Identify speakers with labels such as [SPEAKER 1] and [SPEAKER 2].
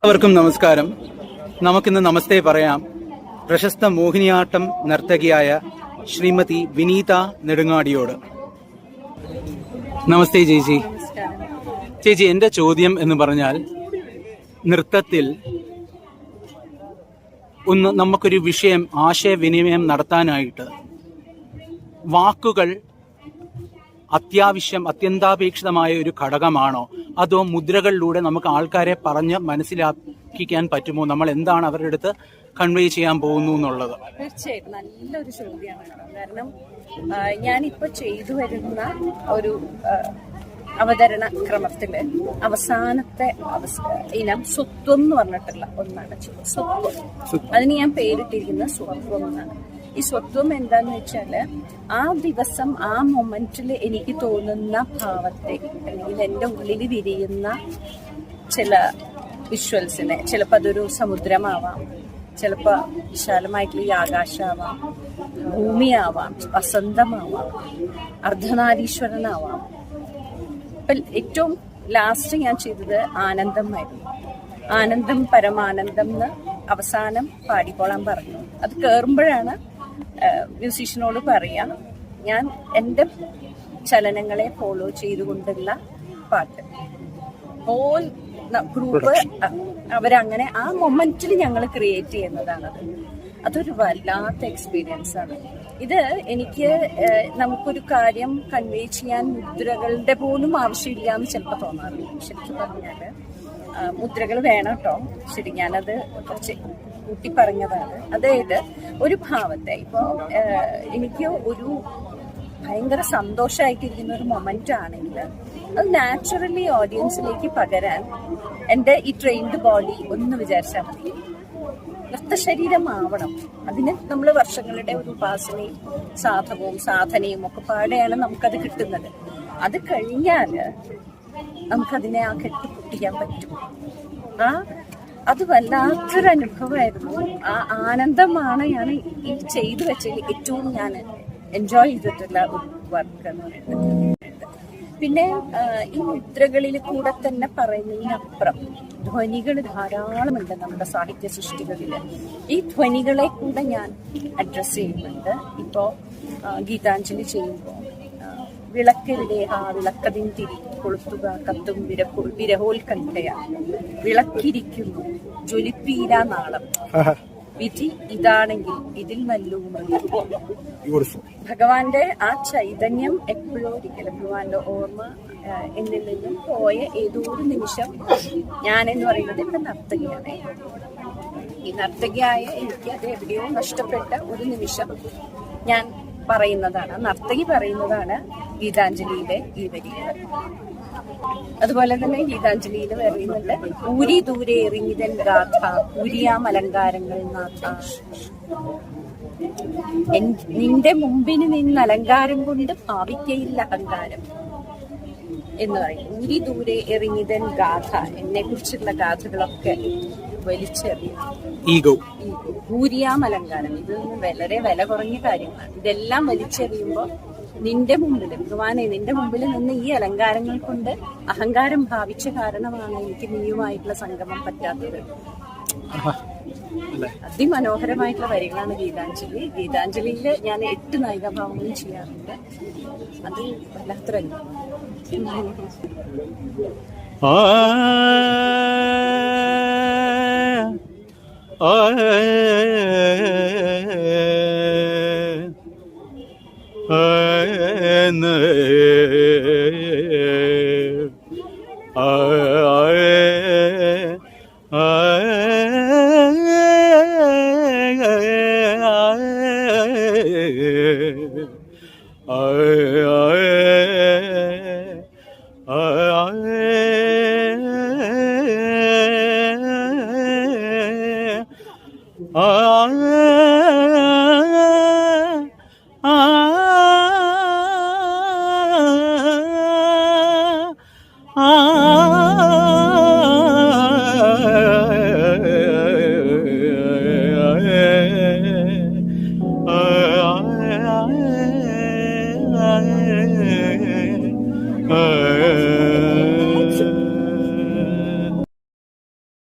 [SPEAKER 1] എല്ലാവർക്കും നമസ്കാരം. നമുക്കിന്ന് നമസ്തേ പറയാം പ്രശസ്ത മോഹിനിയാട്ടം നർത്തകിയായ ശ്രീമതി വിനീത നെടുങ്ങാടിയോട്. നമസ്തേ ചേച്ചി. ചേച്ചി, എന്റെ ചോദ്യം എന്ന് പറഞ്ഞാൽ, നൃത്തത്തിൽ നമുക്കൊരു വിഷയം ആശയവിനിമയം നടത്താനായിട്ട് വാക്കുകൾ അത്യന്താപേക്ഷിതമായ ഒരു ഘടകമാണോ, അതോ മുദ്രകളിലൂടെ നമുക്ക് ആൾക്കാരെ പറഞ്ഞ് മനസ്സിലാക്കിക്കാൻ പറ്റുമോ നമ്മൾ എന്താണ് അവരുടെ അടുത്ത് കൺവേ ചെയ്യാൻ പോകുന്നു എന്നുള്ളത്?
[SPEAKER 2] തീർച്ചയായിട്ടും നല്ലൊരു ചോദ്യമാണ്. കാരണം ഞാനിപ്പോ ചെയ്തു വരുന്ന ഒരു അവതരണ ക്രമത്തില് അവസാനത്തെ ഇനം സ്വത്വം എന്ന് പറഞ്ഞിട്ടുള്ള ഒന്നാണ്. സ്വത്വം, അതിന് ഞാൻ പേരിട്ടിരിക്കുന്ന സ്വത്വം എന്നാണ്. ഈ സ്വത്വം എന്താന്ന് വെച്ചാല്, ആ ദിവസം ആ മൊമെന്റിൽ എനിക്ക് തോന്നുന്ന ഭാവത്തെ, അല്ലെങ്കിൽ എൻ്റെ ഉള്ളിൽ വിരിയുന്ന ചില വിഷ്വൽസിനെ, ചിലപ്പോൾ അതൊരു സമുദ്രമാവാം, ചിലപ്പോൾ വിശാലമായിട്ടുള്ള ഈ ആകാശമാവാം, ഭൂമിയാവാം, വസന്തമാവാം, അർദ്ധനാരീശ്വരനാവാം. ഇപ്പൊ ഏറ്റവും ലാസ്റ്റ് ഞാൻ ചെയ്തത് ആനന്ദമായിരുന്നു. ആനന്ദം പരമാനന്ദം എന്ന് അവസാനം പാടിക്കോളാൻ പറഞ്ഞു. അത് കേറുമ്പോഴാണ് മ്യൂസീഷ്യനോട് പറയാം, ഞാൻ എൻ്റെ ചലനങ്ങളെ ഫോളോ ചെയ്തുകൊണ്ടുള്ള പാട്ട്. ഹോൾ ഗ്രൂപ്പ് അവരങ്ങനെ ആ മൊമെന്റിൽ ഞങ്ങൾ ക്രിയേറ്റ് ചെയ്യുന്നതാണത്. അതൊരു വല്ലാത്ത എക്സ്പീരിയൻസ് ആണ്. ഇത് എനിക്ക് നമുക്കൊരു കാര്യം കൺവേ ചെയ്യാൻ മുദ്രകളുടെ പോലും ആവശ്യമില്ല എന്ന് ചിലപ്പോൾ തോന്നാറില്ല. ശരിക്കും പറഞ്ഞാല് മുദ്രകൾ വേണം കേട്ടോ. ശരി, ഞാനത് കുറച്ച് കൂട്ടി പറഞ്ഞതാണ്. അതായത് ഒരു ഭാവത്തെ, ഇപ്പോൾ എനിക്ക് ഒരു ഭയങ്കര സന്തോഷമായിട്ടിരിക്കുന്ന ഒരു മൊമെന്റ് ആണെങ്കിൽ അത് നാച്ചുറലി ഓഡിയൻസിലേക്ക് പകരാൻ എൻ്റെ ഈ ട്രെയിൻഡ് ബോഡി ഒന്ന് വിചാരിച്ചാൽ മതി. നൃത്തശരീരമാവണം. അതിന് നമ്മൾ വർഷങ്ങളുടെ ഒരു ഉപാസനയും സാധനയും ഒക്കെ പാടെയാണ് നമുക്കത് കിട്ടുന്നത്. അത് കഴിഞ്ഞാല് നമുക്കതിനെ ആ കെട്ട് പൊട്ടിക്കാൻ പറ്റും. അത് വല്ലാത്തൊരു അനുഭവമായിരുന്നു. ആ ആനന്ദമാണ് ഞാൻ ഈ ചെയ്തു വെച്ചതിൽ ഏറ്റവും ഞാൻ എൻജോയ് ചെയ്തിട്ടുള്ള ഒരു വർക്ക് എന്ന് പറയുന്നത്. പിന്നെ ഈ മുദ്രകളിൽ കൂടെ തന്നെ പറയുന്നതിനപ്പുറം ധ്വനികൾ ധാരാളമുണ്ട് നമ്മുടെ സാഹിത്യ സൃഷ്ടികളിൽ. ഈ ധ്വനികളെ കൂടെ ഞാൻ അഡ്രസ്സ് ചെയ്യുന്നുണ്ട്. ഇപ്പോൾ ഗീതാഞ്ജലി ചെയ്യുമ്പോൾ വിളക്കെവിടെ വിളക്കതിൻ തിരി കൊളുത്തുക കത്തും വിരഹോൽക്കണ്ഠയ വിളക്കിരിക്കുന്നു ജ്വലിപ്പീര നാളം വിധി ഇതാണെങ്കിൽ ഇതിൽ നല്ലൂമതി. ഭഗവാന്റെ ആ ചൈതന്യം എപ്പോഴും ഒരിക്കലും ഭഗവാന്റെ ഓർമ്മ എന്നിൽ നിന്നും പോയ ഏതോ ഒരു നിമിഷം, ഞാനെന്ന് പറയുന്നത് ഇവിടെ നർത്തകിയാണ്. ഈ നർത്തകിയായ എനിക്ക് അത് എവിടെയോ നഷ്ടപ്പെട്ട ഒരു നിമിഷം ഞാൻ പറയുന്നതാണ്, നർത്തകി പറയുന്നതാണ് ഗീതാഞ്ജലിയിലെ ഈ വരികൾ. അതുപോലെ തന്നെ ഗീതാഞ്ജലിയിൽ പറയുന്നുണ്ട്, ഊരി ദൂരെ എറിഞ്ഞിതൻ ഗാഥ ഊരിയാം അലങ്കാരങ്ങൾ നാഥ. നിന്റെ മുമ്പിന് നിന്ന് അലങ്കാരം കൊണ്ട് ഭാവിക്കയില്ല അഹങ്കാരം എന്ന് പറയും. ഊരി ദൂരെ എറിഞ്ഞിതൻ ഗാഥ, എന്നെ കുറിച്ചുള്ള ഗാഥകളൊക്കെ വലിച്ചെറിയും. ഊരിയാം അലങ്കാരം, ഇത് വളരെ വില കുറഞ്ഞ കാര്യമാണ്. ഇതെല്ലാം വലിച്ചെറിയുമ്പോൾ നിന്റെ മുമ്പിൽ, ഭഗവാനെ നിന്റെ മുമ്പിൽ നിന്ന് ഈ അലങ്കാരങ്ങൾ കൊണ്ട് അഹങ്കാരം ഭാവിച്ച കാരണമാണ് എനിക്ക് നീയുമായിട്ടുള്ള സംഗമം പറ്റാത്തത്. അതിമനോഹരമായിട്ടുള്ള വരികളാണ് ഗീതാഞ്ജലി. ഗീതാഞ്ജലിയിൽ ഞാൻ 8 നായികാഭാവങ്ങളും ചെയ്യാറുണ്ട്. അത് വല്ലാത്തൊരു